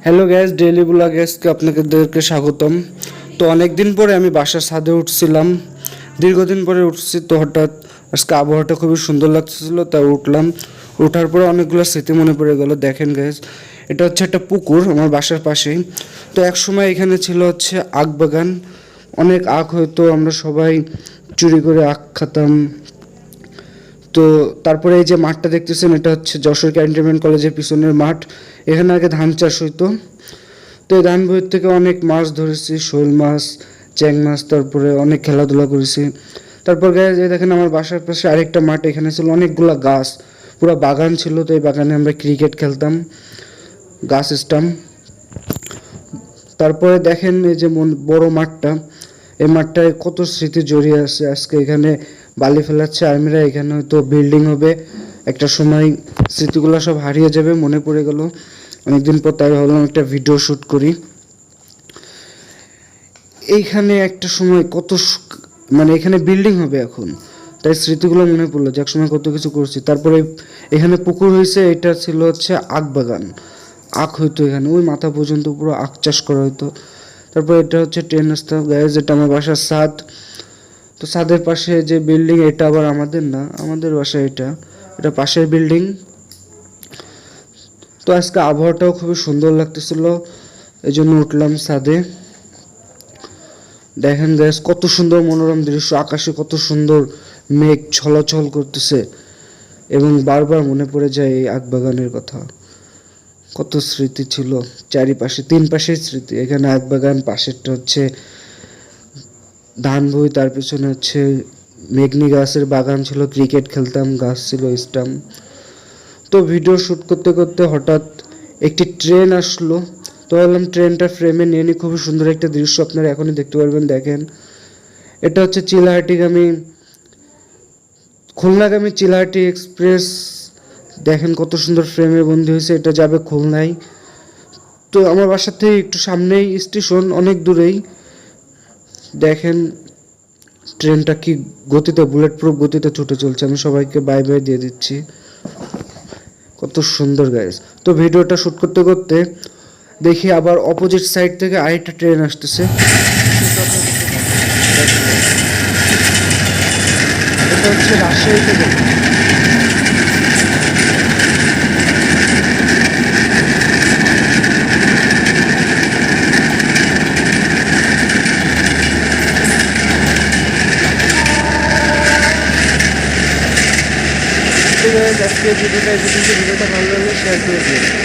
Hello gas, daily blog গ্যাসকে আপনাদেরকে স্বাগতম। তো অনেক দিন পরে আমি বাসার ছাদে উঠছিলাম, দীর্ঘদিন পরে উঠছি। তো হঠাৎ আজকে আবহাওয়াটা খুবই সুন্দর লাগছিল, তাই উঠলাম। ওঠার পরে অনেকগুলো স্মৃতি মনে পড়ে গেল। দেখেন গ্যাস, এটা হচ্ছে একটা পুকুর আমার বাসার পাশেই। তো এক সময় এখানে ছিল হচ্ছে আখ বাগান, অনেক আখ হয়তো, আমরা সবাই চুরি করে আখ খেতাম। তো তারপরে এই যে মাঠটা দেখতেছেন, এটা হচ্ছে যশোর ক্যান্টনমেন্ট কলেজের পিছনের মাঠ। এখানে আগে ধান চাষ হইতো। তো এই ধান বইয়ের থেকে অনেক মাছ ধরেছি, শোল মাছ, চ্যাং মাছ, তারপরে অনেক খেলাধুলা করেছি। তারপর গায়ে যে দেখেন আমার বাসার পাশে আরেকটা মাঠ, এখানে ছিল অনেকগুলা গাছ, পুরো বাগান ছিল। তো এই বাগানে আমরা ক্রিকেট খেলতাম, গাছ স্টাম্প। তারপরে দেখেন এই যে বড় মাঠটা, এই মাঠটায় কত স্মৃতি জড়িয়ে আছে। আজকে এখানে বালি ফেলাচ্ছে আর্মিরা, এখানে হয়তো বিল্ডিং হবে একটা সময়। স্মৃতিগুলো সব হারিয়ে যাবে, মনে পড়ে গেল অনেকদিন পর, তাই ভাবলাম একটা ভিডিও শ্যুট করি। এইখানে একটা সময় মানে এখানে বিল্ডিং হবে এখন, তাই স্মৃতিগুলো মনে পড়লো যে একসময় কত কিছু করছি। তারপরে এখানে পুকুর হয়েছে, এটা ছিল হচ্ছে আখ বাগান, আখ হইতো এখানে, ওই মাথা পর্যন্ত পুরো আখ চাষ করা হতো। তারপর এটা হচ্ছে ট্রেন রাস্তা গায়ে, যেটা আমার বাসার ছাদ। তো ছাদের পাশে যে বিল্ডিং, এটা আবার আমাদের না, আমাদের বাসা এটা, এটা পাশের বিল্ডিং। তো আজকে আবহাওয়াটাও খুবই সুন্দর লাগতেছিল, এই জন্য উঠলাম ছাদে। দেখেন গ্যাস, কত সুন্দর মনোরম দৃশ্য, আকাশে কত সুন্দর মেঘ ছলাছল করতেছে, এবং বারবার মনে পড়ে যায় এই আখবাগানের কথা। কত স্মৃতি ছিল চারিপাশে, তিন পাশেই স্মৃতি। এখানে আখবাগান, পাশেরটা হচ্ছে ধান বই, তার পিছনে হচ্ছে মেঘনি গাছের বাগান ছিল, ক্রিকেট খেলতাম, গাছ ছিল স্টাম্প। তো ভিডিও শ্যুট করতে করতে হঠাৎ একটি ট্রেন আসলো। তো ভাবলাম ট্রেনটা ফ্রেমে নিয়ে নিই, খুবই সুন্দর একটা দৃশ্য আপনারা এখনই দেখতে পারবেন। দেখেন, এটা হচ্ছে চিলাহাটিগামী, খুলনাগামী চিলাহাটি এক্সপ্রেস। দেখেন কত সুন্দর ফ্রেমে বন্দি হয়েছে, এটা যাবে খুলনায়। তো আমার বাসার থেকে একটু সামনেই স্টেশন, অনেক দূরেই। দেখেন ট্রেনটা কি গতিতে, বুলেট প্রুফ গতিতে ছুটে চলছে। আমি সবাইকে বাই বাই দিয়ে দিচ্ছি, কত সুন্দর গাইস। তো ভিডিওটা শ্যুট করতে করতে দেখি আবার অপোজিট সাইড থেকে আরেকটা ট্রেন আসতেছে। এটা হচ্ছে রাজশাহী থেকে। আজকে ভিডিওটা ভালো লাগলে শেয়ার করে দিন।